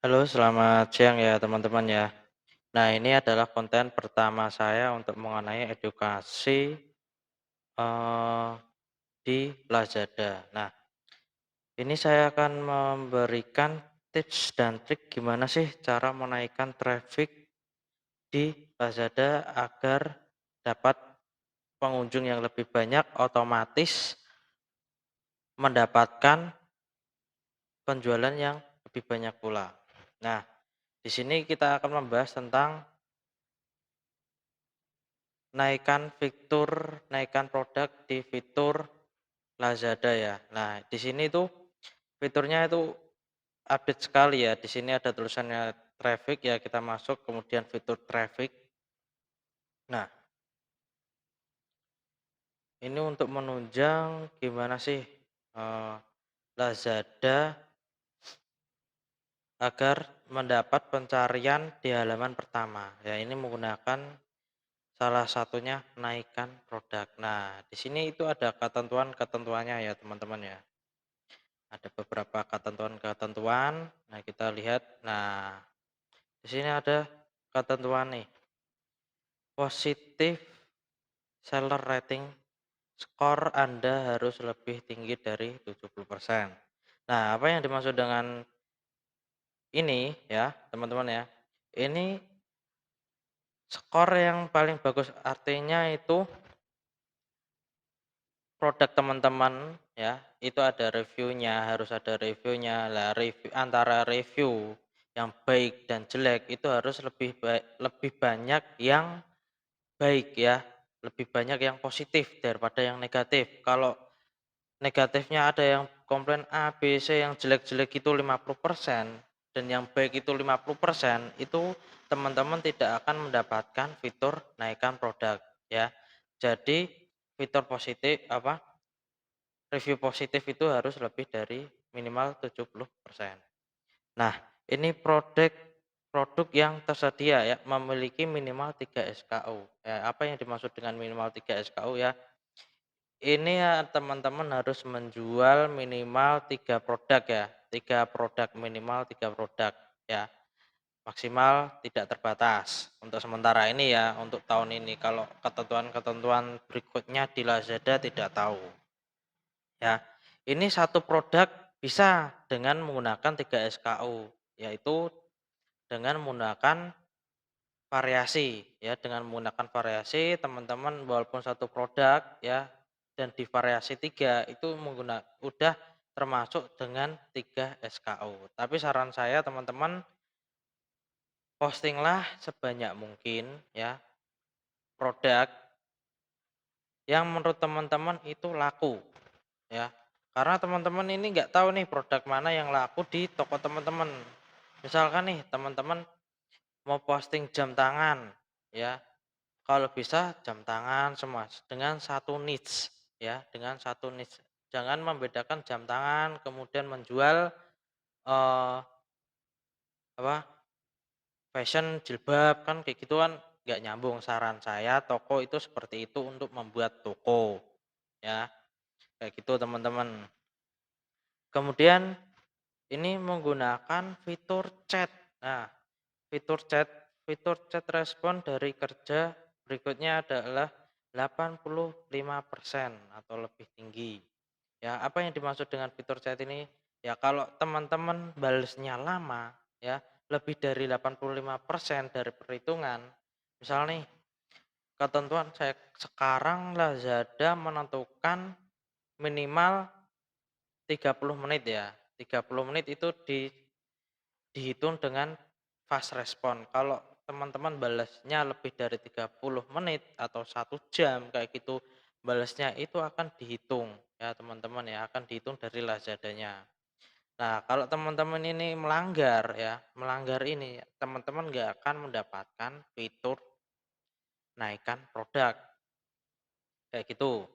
Halo, selamat siang ya teman-teman ya. Nah, ini adalah konten pertama saya untuk mengenai edukasi eh, di Lazada. Nah, ini saya akan memberikan tips dan trik gimana sih cara menaikkan traffic di Lazada agar dapat pengunjung yang lebih banyak, otomatis mendapatkan penjualan yang lebih banyak pula. Nah, di sini kita akan membahas tentang naikkan produk di fitur Lazada ya. Nah, di sini tuh fiturnya itu update sekali ya. Di sini ada tulisannya traffic ya, kita masuk kemudian fitur traffic. Nah, ini untuk menunjang gimana sih eh, Lazada agar mendapat pencarian di halaman pertama. Ya, ini menggunakan salah satunya naikkan produk. Nah, di sini itu ada ketentuan-ketentuannya ya, teman-teman ya. Ada beberapa ketentuan-ketentuan. Nah, kita lihat. Nah, di sini ada ketentuan nih. Positif seller rating, skor Anda harus lebih tinggi dari 70%. Nah, apa yang dimaksud dengan ini ya, teman-teman ya? Ini skor yang paling bagus, artinya itu produk teman-teman ya, itu ada reviewnya, harus ada reviewnya. Lah antara review yang baik dan jelek itu harus lebih banyak yang baik ya, lebih banyak yang positif daripada yang negatif. Kalau negatifnya ada yang komplain A, B, C, yang jelek-jelek itu 50% dan yang baik itu 50%, itu teman-teman tidak akan mendapatkan fitur naikkan produk ya. Jadi fitur positif review positif itu harus lebih dari minimal 70%. Nah, ini produk yang tersedia ya, memiliki minimal 3 SKU. Ya, apa yang dimaksud dengan minimal 3 SKU ya? Ini ya teman-teman harus menjual minimal 3 produk ya, 3 produk, minimal 3 produk ya. Maksimal tidak terbatas untuk sementara ini ya, untuk tahun ini. Kalau ketentuan-ketentuan berikutnya di Lazada tidak tahu. Ya, ini satu produk bisa dengan menggunakan 3 SKU, yaitu dengan menggunakan variasi ya, dengan menggunakan variasi teman-teman walaupun satu produk ya dan di variasi 3 itu udah termasuk dengan 3 SKU. Tapi saran saya teman-teman, postinglah sebanyak mungkin ya produk yang menurut teman-teman itu laku ya. Karena teman-teman ini nggak tahu nih produk mana yang laku di toko teman-teman. Misalkan nih teman-teman mau posting jam tangan ya, kalau bisa jam tangan semua dengan satu niche ya, dengan satu niche. Jangan membedakan jam tangan kemudian menjual eh, apa fashion jilbab, kan kayak gitu kan nggak nyambung. Saran saya toko itu seperti itu untuk membuat toko ya, kayak gitu teman-teman. Kemudian ini menggunakan fitur chat. Nah, fitur chat respon dari kerja berikutnya adalah 85% atau lebih tinggi. Ya, apa yang dimaksud dengan fitur chat ini? Ya, kalau teman-teman balesnya lama ya, lebih dari 85% dari perhitungan. Misal nih, ketentuan saya sekarang Lazada menentukan minimal 30 menit ya. 30 menit itu dihitung dengan fast respon. Kalau teman-teman balasnya lebih dari 30 menit atau 1 jam kayak gitu, balasnya itu akan dihitung ya teman-teman ya, akan dihitung dari Lazadanya. Nah, kalau teman-teman ini melanggar ya, melanggar ini, teman-teman nggak akan mendapatkan fitur naikkan produk kayak gitu.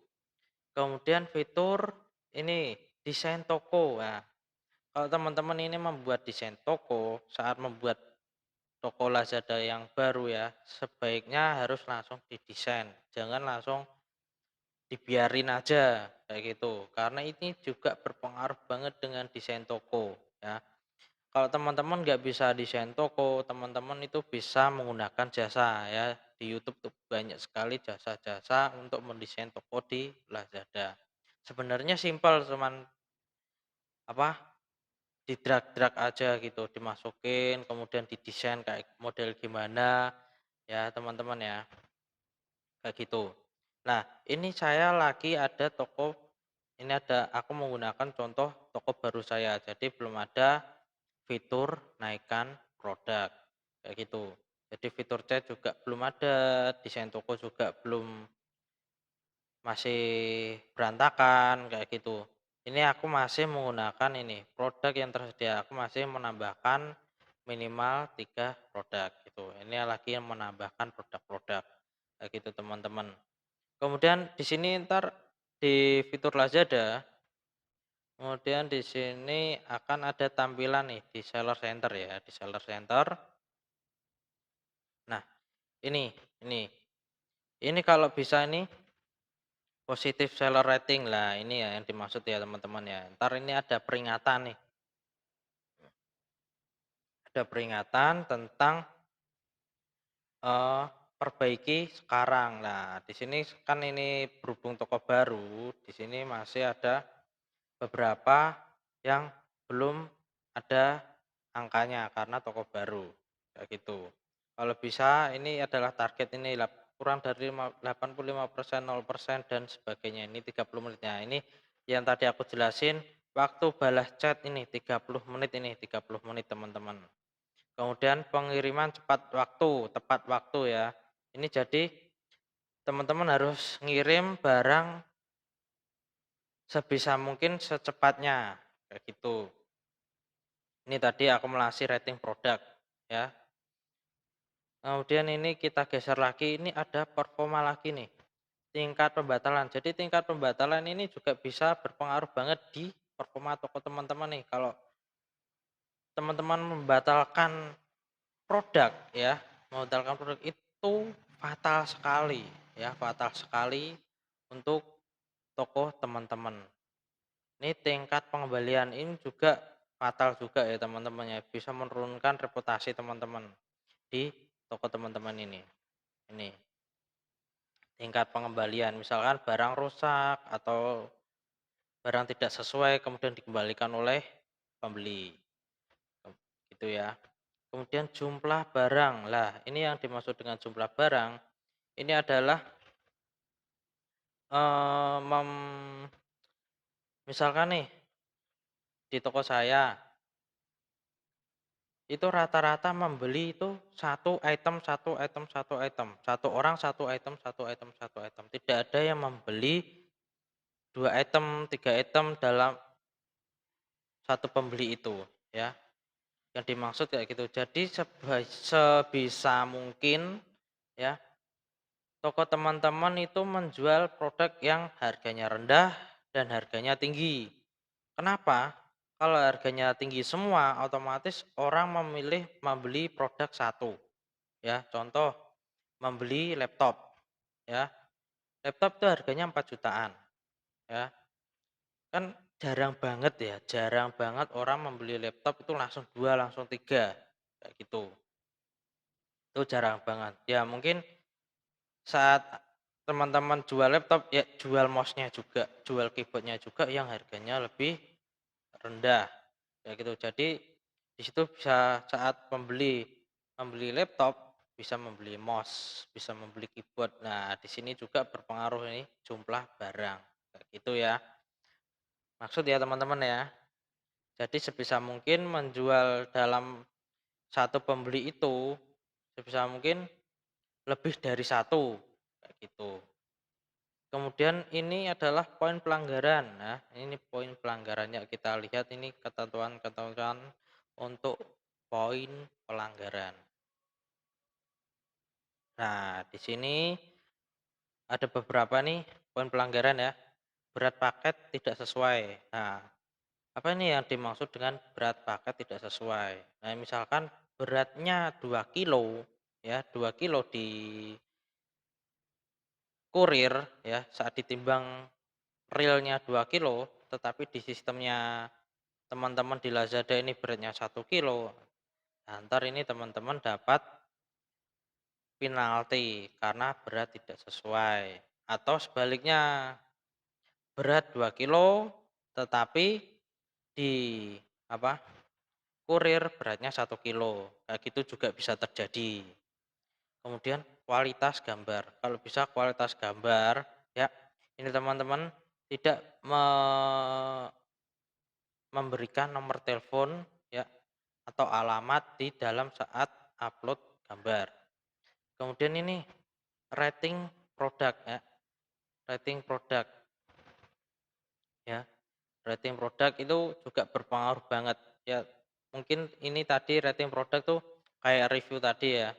Kemudian fitur ini desain toko. Nah, kalau teman-teman ini membuat desain toko, saat membuat toko Lazada yang baru ya, sebaiknya harus langsung didesain, jangan langsung dibiarin aja kayak gitu. Karena ini juga berpengaruh banget dengan desain toko ya. Kalau teman-teman nggak bisa desain toko, teman-teman itu bisa menggunakan jasa ya. Di YouTube tuh banyak sekali jasa-jasa untuk mendesain toko di Lazada. Sebenarnya simpel, cuman apa, di-drag-drag aja gitu, dimasukin kemudian didesain kayak model gimana ya teman-teman ya, kayak gitu. Nah, ini saya lagi ada toko, ini aku menggunakan contoh toko baru saya, jadi belum ada fitur naikkan produk, kayak gitu. Jadi fitur chat juga belum ada, desain toko juga masih berantakan, kayak gitu. Ini aku masih menggunakan ini, produk yang tersedia, aku masih menambahkan minimal 3 produk gitu. Ini lagi yang menambahkan produk-produk, kayak gitu teman-teman. Kemudian di sini entar di fitur Lazada, kemudian di sini akan ada tampilan nih di seller center ya, di seller center. Nah, ini ini ini kalau bisa ini positif seller rating lah, ini ya yang dimaksud ya teman-teman ya. Ntar ini ada peringatan nih, ada peringatan tentang perbaiki sekarang. Nah, di sini kan ini berhubung toko baru, di sini masih ada beberapa yang belum ada angkanya karena toko baru, kayak gitu. Kalau bisa ini adalah target ini kurang dari 85%, 0% dan sebagainya, ini 30 menitnya. Ini yang tadi aku jelasin, waktu balas chat ini 30 menit, ini 30 menit teman-teman. Kemudian pengiriman tepat waktu ya. Ini jadi teman-teman harus ngirim barang sebisa mungkin secepatnya, kayak gitu. Ini tadi akumulasi rating produk ya. Kemudian ini kita geser lagi, ini ada performa lagi nih, tingkat pembatalan. Jadi tingkat pembatalan ini juga bisa berpengaruh banget di performa toko teman-teman nih. Kalau teman-teman membatalkan produk ya, membatalkan produk itu fatal sekali ya, fatal sekali untuk toko teman-teman. Ini tingkat pengembalian ini juga fatal juga ya teman-teman ya, bisa menurunkan reputasi teman-teman di toko teman-teman ini. Ini tingkat pengembalian, misalkan barang rusak atau barang tidak sesuai kemudian dikembalikan oleh pembeli, gitu ya. Kemudian jumlah barang, lah ini yang dimaksud dengan jumlah barang, ini adalah eh, mem, misalkan nih di toko saya itu rata-rata membeli itu satu item, satu item, satu item, satu orang satu item, satu item, satu item. Tidak ada yang membeli 2 item, 3 item dalam satu pembeli itu ya. Yang dimaksud kayak gitu. Jadi sebisa mungkin ya, toko teman-teman itu menjual produk yang harganya rendah dan harganya tinggi. Kenapa? Kalau harganya tinggi semua, otomatis orang memilih membeli produk satu. Ya, contoh membeli laptop ya. Laptop itu harganya 4 jutaan ya. Kan jarang banget ya, jarang banget orang membeli laptop itu langsung 2 langsung 3 kayak gitu. Itu jarang banget. Ya mungkin saat teman-teman jual laptop ya jual mouse-nya juga, jual keyboard-nya juga yang harganya lebih rendah. Kayak gitu. Jadi di situ bisa saat membeli membeli laptop bisa membeli mouse, bisa membeli keyboard. Nah, di sini juga berpengaruh ini jumlah barang. Kayak gitu ya. Maksud ya teman-teman ya. Jadi sebisa mungkin menjual dalam satu pembeli itu sebisa mungkin lebih dari satu, kayak gitu. Kemudian ini adalah poin pelanggaran. Nah, ini poin pelanggarannya kita lihat ini ketentuan-ketentuan untuk poin pelanggaran. Nah, di sini ada beberapa nih poin pelanggaran ya. Berat paket tidak sesuai. Nah, apa ini yang dimaksud dengan berat paket tidak sesuai? Nah, misalkan beratnya 2 kilo ya, 2 kilo di kurir ya, saat ditimbang realnya 2 kilo, tetapi di sistemnya teman-teman di Lazada ini beratnya 1 kilo, nah entar ini teman-teman dapat penalti karena berat tidak sesuai. Atau sebaliknya, berat 2 kilo tetapi di apa, kurir beratnya 1 kilo, kayak gitu juga bisa terjadi. Kemudian kualitas gambar, kalau bisa kualitas gambar ya, ini teman-teman tidak memberikan nomor telepon ya, atau alamat di dalam saat upload gambar. Kemudian ini rating produk ya, rating produk ya, rating produk itu juga berpengaruh banget ya. Mungkin ini tadi rating produk tuh kayak review tadi ya,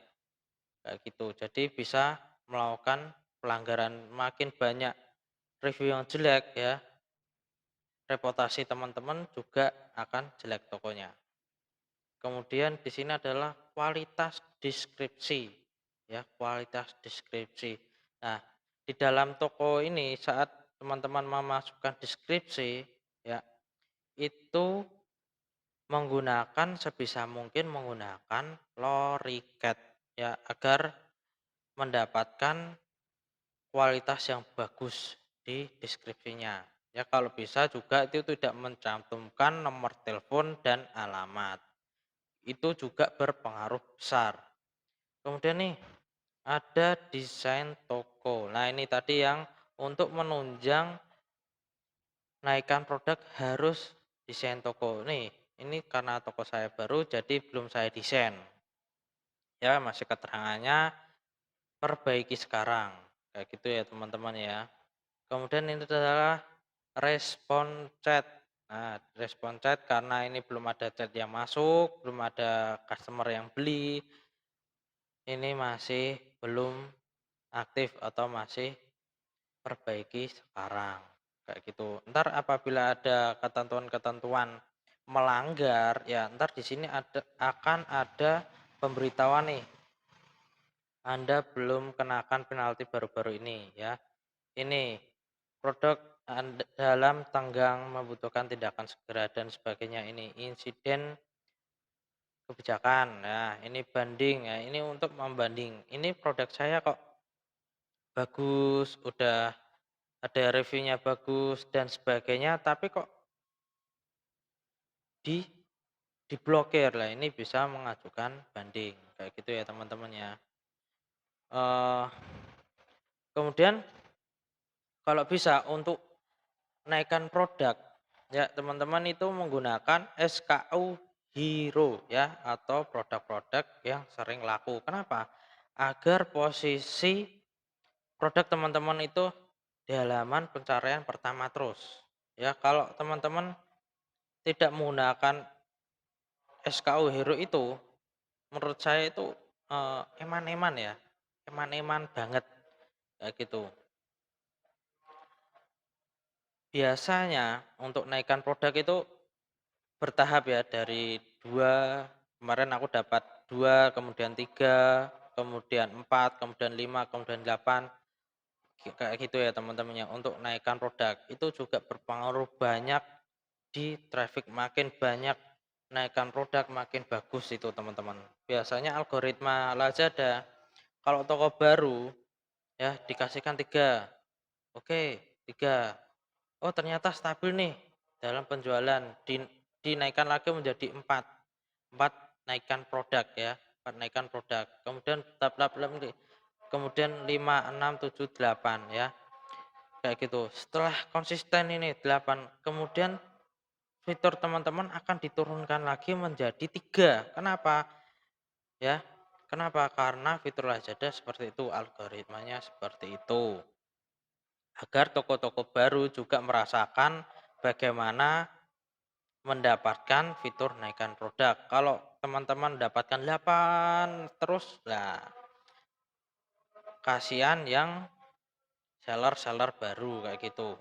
kayak gitu. Jadi bisa melakukan pelanggaran, makin banyak review yang jelek ya, reputasi teman-teman juga akan jelek tokonya. Kemudian di sini adalah kualitas deskripsi ya, kualitas deskripsi. Nah, di dalam toko ini saat teman-teman memasukkan deskripsi ya, itu sebisa mungkin menggunakan loricat ya, agar mendapatkan kualitas yang bagus di deskripsinya. Ya, kalau bisa juga itu tidak mencantumkan nomor telepon dan alamat. Itu juga berpengaruh besar. Kemudian nih, ada desain toko. Nah, ini tadi yang untuk menunjang naikkan produk harus desain toko. Nih, ini karena toko saya baru jadi belum saya desain. Ya, masih keterangannya perbaiki sekarang. Kayak gitu ya, teman-teman ya. Kemudian ini adalah respon chat. Nah, respon chat karena ini belum ada chat yang masuk, belum ada customer yang beli, ini masih belum aktif atau masih perbaiki sekarang, kayak gitu. Ntar apabila ada ketentuan-ketentuan melanggar, ya ntar di sini akan ada pemberitahuan nih, Anda belum kenakan penalti baru-baru ini ya. Ini produk dalam tenggang membutuhkan tindakan segera dan sebagainya, ini insiden kebijakan. Nah, ini banding ya, ini untuk membanding. Ini produk saya kok bagus, udah ada reviewnya bagus dan sebagainya, tapi kok di diblokir. Lah ini bisa mengajukan banding, kayak gitu ya teman-teman ya. Eh, kemudian kalau bisa untuk naikkan produk ya teman-teman itu menggunakan SKU hero ya, atau produk-produk yang sering laku. Kenapa? Agar posisi produk teman-teman itu di halaman pencarian pertama terus. Ya, kalau teman-teman tidak menggunakan SKU hero itu, menurut saya itu eman-eman ya, eman-eman banget kayak gitu. Biasanya untuk naikkan produk itu bertahap ya, dari 2, kemarin aku dapat 2, kemudian 3, kemudian 4, kemudian 5, kemudian 8, kayak gitu ya teman-temannya. Untuk naikkan produk itu juga berpengaruh banyak di traffic, makin banyak naikkan produk makin bagus itu teman-teman. Biasanya algoritma Lazada kalau toko baru ya dikasihkan 3, oke 3, oh ternyata stabil nih dalam penjualan, dinaikkan lagi menjadi 4, 4 naikkan produk ya, 4 naikkan produk, kemudian kemudian 5, 6, 7, 8 ya, kayak gitu. Setelah konsisten ini 8, kemudian fitur teman-teman akan diturunkan lagi menjadi 3. Kenapa? Ya, kenapa? Karena fitur Lazada seperti itu, algoritmanya seperti itu. Agar toko-toko baru juga merasakan bagaimana mendapatkan fitur naikkan produk. Kalau teman-teman mendapatkan 8 terus, lah kasihan yang seller-seller baru kayak gitu.